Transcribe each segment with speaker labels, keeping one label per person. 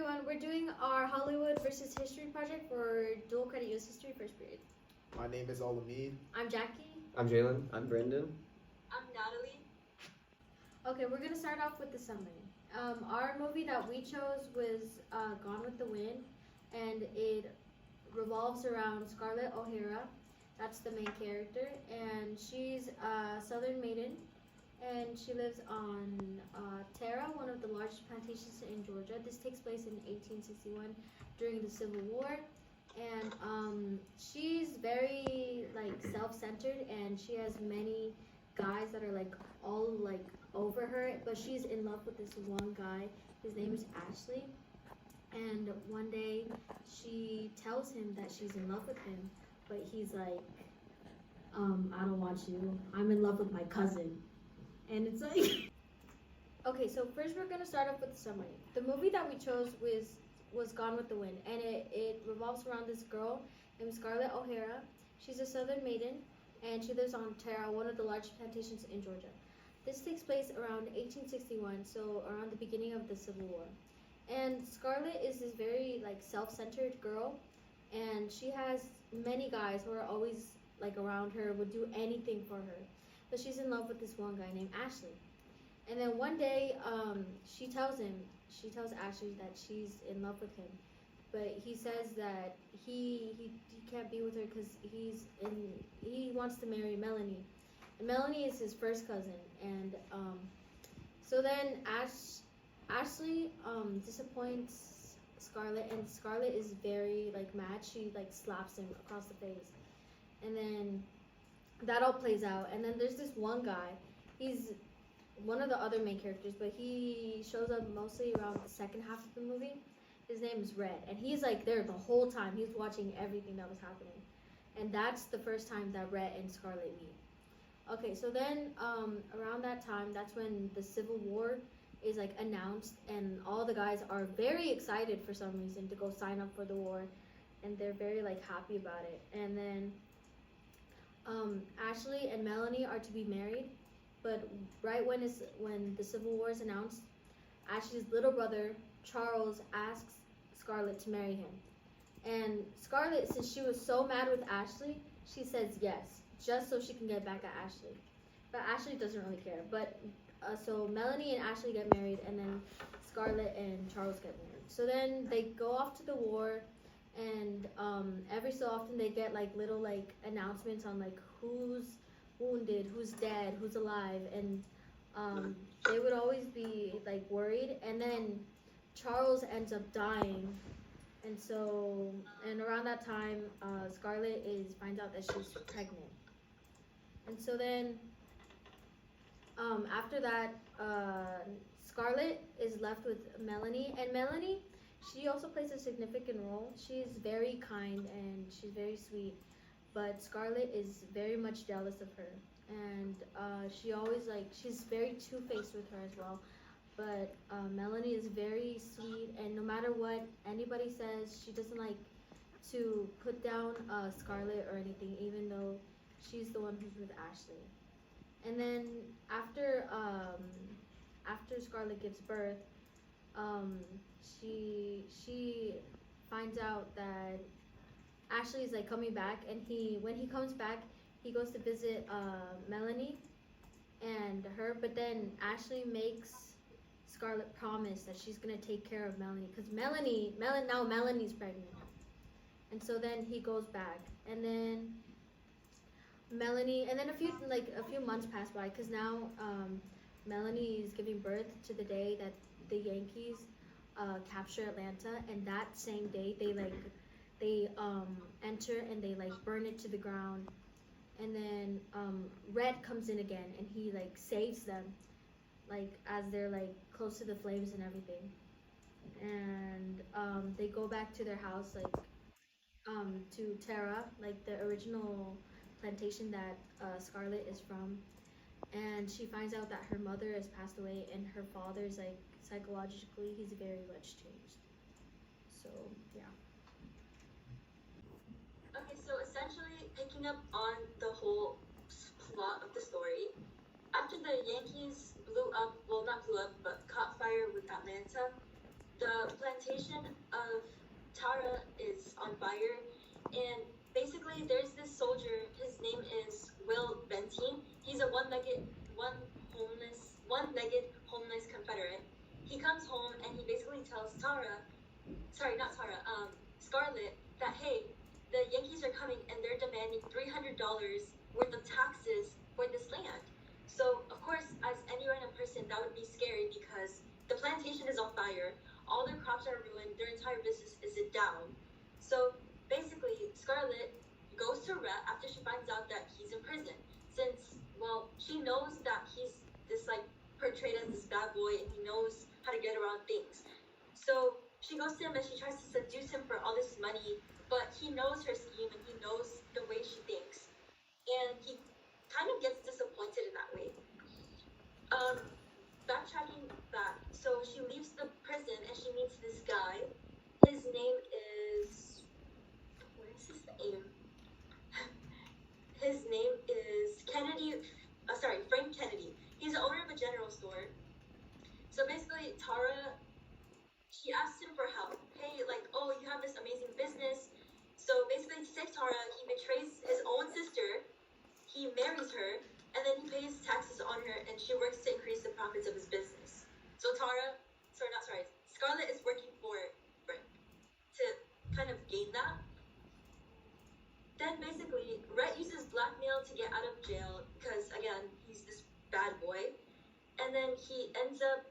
Speaker 1: everyone, we're doing our Hollywood versus History project for dual credit US History first period.
Speaker 2: My name is Olamide.
Speaker 1: I'm Jackie.
Speaker 3: I'm Jalen.
Speaker 4: I'm Brendan.
Speaker 5: I'm Natalie.
Speaker 1: Okay, we're gonna start off with the summary. Our movie that we chose was Gone with the Wind, and it revolves around Scarlett O'Hara. That's the main character, and she's a Southern maiden, and she lives on Tara, one of the largest plantations in Georgia. This takes place in 1861 during the Civil War, and she's very like self-centered, and she has many guys that are like all like over her, but she's in love with this one guy. His name is Ashley, and one day she tells him that she's in love with him, but he's like, I don't want you. I'm in love with my cousin. And it's like okay, so first we're gonna start off with the summary. The movie that we chose was Gone with the Wind, and it revolves around this girl named Scarlett O'Hara. She's a Southern maiden, and she lives on Tara, one of the largest plantations in Georgia. This takes place around 1861, so around the beginning of the Civil War. And Scarlett is this very like self-centered girl, and she has many guys who are always like around her, would do anything for her. But she's in love with this one guy named Ashley. And then one day, she tells Ashley that she's in love with him, but he says that he can't be with her because he wants to marry Melanie, and Melanie is his first cousin. And so then Ashley disappoints Scarlett, and Scarlett is very like mad. She like slaps him across the face, and then that all plays out. And then there's this one guy. He's one of the other main characters, but he shows up mostly around the second half of the movie. His name is Red, and he's like there the whole time. He's watching everything that was happening, and that's the first time that Red and Scarlett meet. Okay, so then around that time, that's when the Civil War is like announced, and all the guys are very excited for some reason to go sign up for the war, and they're very like happy about it. And then Ashley and Melanie are to be married, but right when the Civil War is announced, Ashley's little brother Charles asks Scarlett to marry him, and Scarlett, since she was so mad with Ashley, she says yes, just so she can get back at Ashley. But Ashley doesn't really care. But so Melanie and Ashley get married, and then Scarlett and Charles get married. So then they go off to the war, and every so often they get like little like announcements on like who's wounded, who's dead, who's alive, and they would always be like worried. And then Charles ends up dying, and around that time Scarlett finds out that she's pregnant. And so then after that Scarlett is left with Melanie, and Melanie, she also plays a significant role. She's very kind and she's very sweet, but Scarlett is very much jealous of her, and she always like, she's very two-faced with her as well. But Melanie is very sweet, and no matter what anybody says, she doesn't like to put down Scarlett or anything, even though she's the one who's with Ashley. And then after Scarlett gives birth, she finds out that Ashley is like coming back, and when he comes back, he goes to visit Melanie and her. But then Ashley makes Scarlett promise that she's gonna take care of Melanie, because now Melanie's pregnant. And so then he goes back, and then a few months pass by, because now Melanie is giving birth to the day that the Yankees capture Atlanta, and that same day they enter and they like burn it to the ground. And then Red comes in again, and he like saves them, like as they're like close to the flames and everything. And they go back to their house, like to Tara, like the original plantation that Scarlett is from. And she finds out that her mother has passed away, and her father's like psychologically, he's very much changed. So yeah.
Speaker 5: Okay, so essentially picking up on the whole plot of the story, after the Yankees blew up, well not blew up, but caught fire with Atlanta, the plantation of Tara is on fire, and basically there's this soldier. His name is Will Benteen. He's a one-legged homeless Confederate. He comes home and he basically tells Scarlet that hey, the Yankees are coming and they're demanding $300 worth of taxes for this land. So of course, as any random person, that would be scary because the plantation is on fire, all their crops are ruined, their entire business is down. So basically, Scarlet goes to Rhett after she finds out that he's in prison. Since, well, she knows that he's this like portrayed as this bad boy and he knows how to get around things. So she goes to him and she tries to seduce him for all this money, but he knows her scheme and he knows the way she thinks. And he kind of gets disappointed in that way. Backtracking back, so she leaves the prison and she meets this guy. His name is. What is his name? His name is Frank Kennedy. He's the owner of a general store. So basically, Tara, she asks him for help. Hey, like, oh, you have this amazing business. So basically, to save Tara, he betrays his own sister. He marries her, and then he pays taxes on her, and she works to increase the profits of his business. So Scarlet is working for Frank to kind of gain that. Then basically, Rhett uses blackmail to get out of jail because, again, he's this bad boy. And then he ends up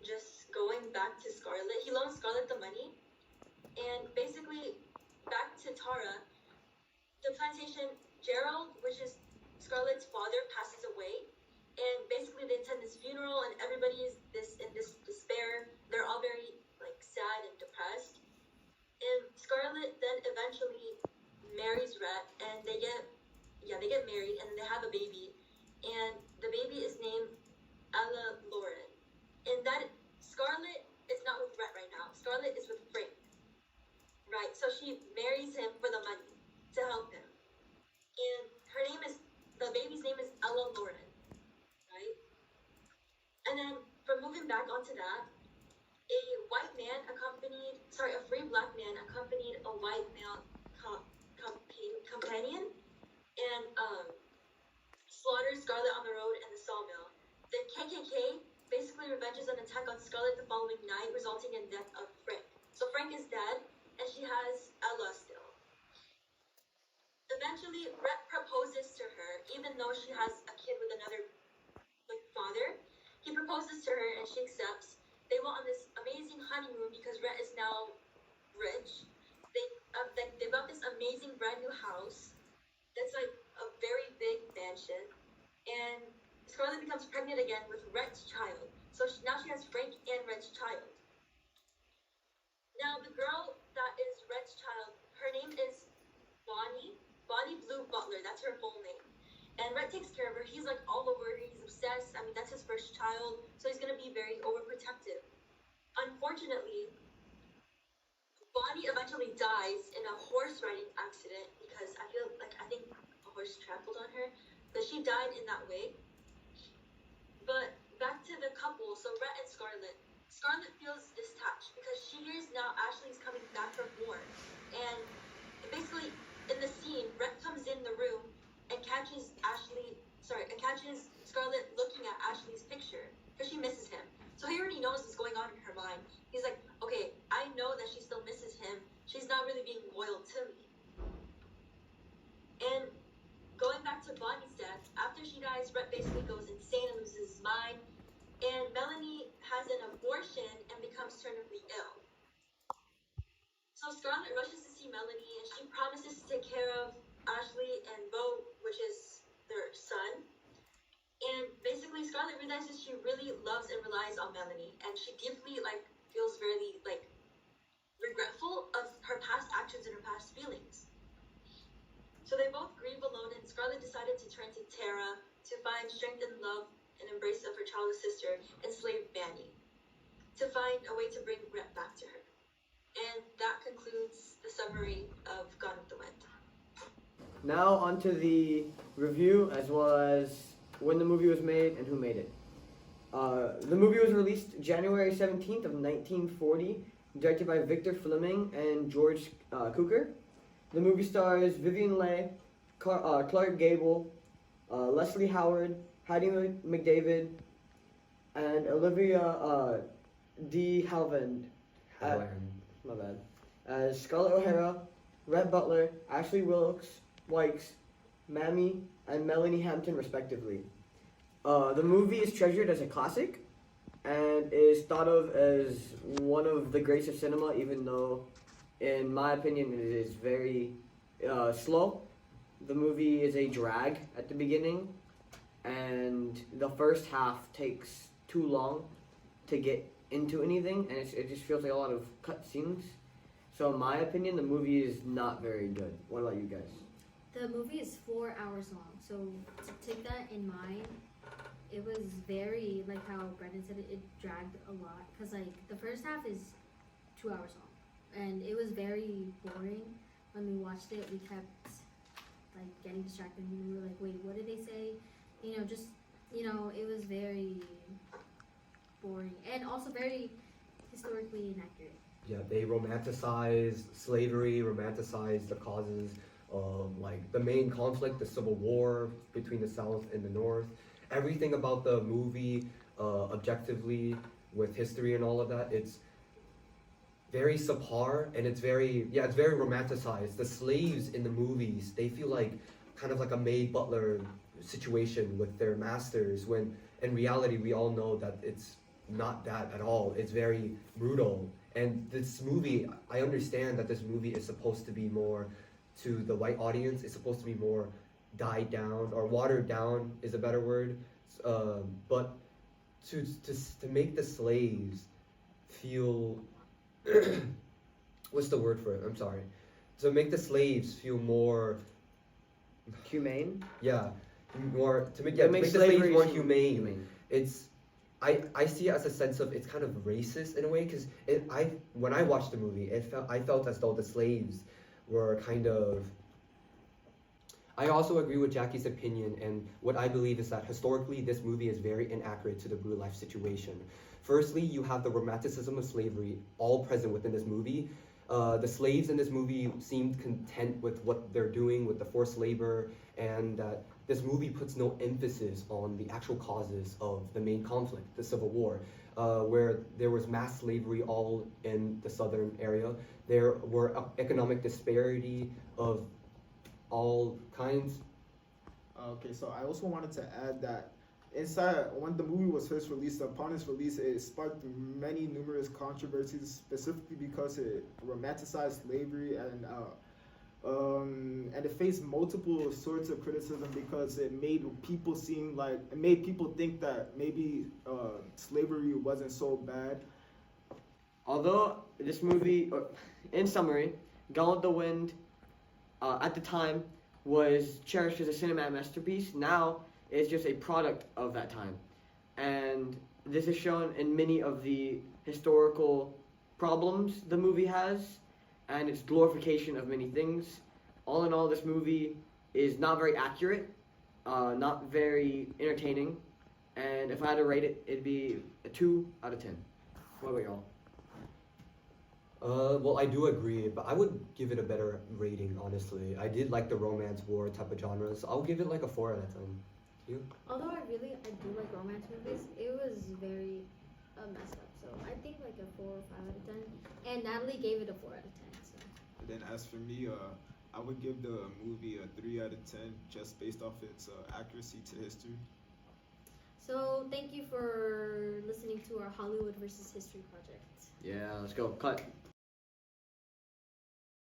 Speaker 5: just going back to Scarlet. He loans Scarlet the money. And basically, back to Tara, the plantation, Gerald, which is Scarlet's father, passes away. And basically, they attend this funeral, and everybody is in this despair. They're all very sad and depressed. And Scarlet then eventually marries Rhett, and they get married, and they have a baby. And the baby is named Ella Lauren. And that Scarlet is not with Rhett right now. Scarlet is with Frank. Right, so she marries him for the money to help him. And the baby's name is Ella Lauren. Right? And then, from moving back onto that, a free black man accompanied a white male companion and slaughtered Scarlet on the road and the sawmill. The KKK basically revenges an attack on Scarlet the following night, resulting in death of Frank. So Frank is dead, and she has Ella still. Eventually, Rhett proposes to her, even though she has a kid with another father. He proposes to her, and she accepts. They went on this amazing honeymoon because Rhett is now rich. They bought this amazing brand new house that's like a very big mansion, and Scarlet becomes pregnant again with Rhett's child. So now she has Frank and Rhett's child. Now the girl that is Rhett's child, her name is Bonnie Blue Butler. That's her full name. And Rhett takes care of her. He's all over her. He's obsessed. I mean, that's his first child, so he's gonna be very overprotective. Unfortunately, Bonnie eventually dies in a horse riding accident because I think a horse trampled on her, but she died in that way. But back to the couple, so Rhett and Scarlet. Scarlet feels detached because she hears now Ashley's coming back from war, and basically in the scene, Rhett comes in the room and catches Scarlet looking at Ashley's picture because she misses him. So he already knows what's going on in her mind. He's like, okay, I know that she still misses him. She's not really being loyal to me. And going back to Bonnie's death, after she dies, Rhett basically goes insane and loses his mind. And Melanie has an abortion and becomes terminally ill. So Scarlet rushes to see Melanie, and she promises to take care of Ashley and Bo, which is their son. And basically, Scarlet realizes she really loves and relies on Melanie, and she deeply feels really regretful of her past actions and her past feelings. So they both grieve alone, and Scarlet decided to turn to Tara to find strength and love and embrace of her childless sister, enslaved Banny, to find a way to bring Rhett back to her. And that concludes the summary of Gone with the Wind.
Speaker 3: Now onto the review as well as when the movie was made and who made it. The movie was released January 17th of 1940 directed by Victor Fleming and George Cukor. The movie stars Vivian Leigh, Clark Gable, Leslie Howard, Heidi McDavid, and Olivia de Havilland. My bad. As Scarlett O'Hara, Rhett Butler, Ashley Wikes, Mamie, and Melanie Hampton, respectively. The movie is treasured as a classic and is thought of as one of the greats of cinema, even though, in my opinion, it is very slow. The movie is a drag at the beginning, and the first half takes too long to get into anything, and it just feels like a lot of cut scenes. So, in my opinion, the movie is not very good. What about you guys?
Speaker 1: The movie is 4 hours long, so to take that in mind, it was very, like how Brendan said, it dragged a lot. Because, like, the first half is 2 hours long, and it was very boring. When we watched it, we kept, like, getting distracted, and we were like, wait, what did they say? It was very boring, and also very historically inaccurate.
Speaker 4: Yeah, they romanticize slavery, romanticize the causes of like the main conflict, the Civil War between the South and the North. Everything about the movie, objectively, with history and all of that, it's very subpar, and it's very romanticized. The slaves in the movies, they feel like kind of like a maid butler situation with their masters, when in reality we all know that it's not that at all. It's very brutal. And this movie, I understand that this movie is supposed to be more to the white audience. It's supposed to be more died down or watered down is a better word. But to make the slaves feel what's the word for it? I'm sorry. To make the slaves feel more
Speaker 3: Humane?
Speaker 4: yeah, more to make
Speaker 3: It
Speaker 4: the
Speaker 3: makes
Speaker 4: slaves
Speaker 3: slavery
Speaker 4: more
Speaker 3: seem
Speaker 4: humane. It's I see it as a sense of it's kind of racist in a way, because when I watched the movie, I felt as though the slaves were kind of. I also agree with Jackie's opinion, and what I believe is that historically this movie is very inaccurate to the real life situation. Firstly, you have the romanticism of slavery all present within this movie. The slaves in this movie seemed content with what they're doing with the forced labor, and that this movie puts no emphasis on the actual causes of the main conflict, the Civil War, where there was mass slavery all in the southern area. There were economic disparity of all kinds.
Speaker 2: Okay, so I also wanted to add that when the movie was first released, upon its release, it sparked numerous controversies, specifically because it romanticized slavery and it faced multiple sorts of criticism because it made people think that maybe slavery wasn't so bad.
Speaker 3: Although this movie, in summary, Gone with the Wind, at the time was cherished as a cinematic masterpiece. Now it's just a product of that time, and this is shown in many of the historical problems the movie has, and its glorification of many things. All in all, this movie is not very accurate, not very entertaining, and if I had to rate it, it'd be a 2 out of 10. What about y'all?
Speaker 4: Well, I do agree, but I would give it a better rating, honestly. I did like the romance war type of genres. I'll give it like a 4 out of 10. You?
Speaker 1: Although I do like romance movies, it was very messed up. So I think like a 4 or 5 out of 10. And Natalie gave it a 4 out of 10. So.
Speaker 2: Then as for me, I would give the movie a 3 out of 10 just based off its accuracy to history.
Speaker 1: So thank you for listening to our Hollywood versus History project.
Speaker 3: Yeah, let's go. Cut.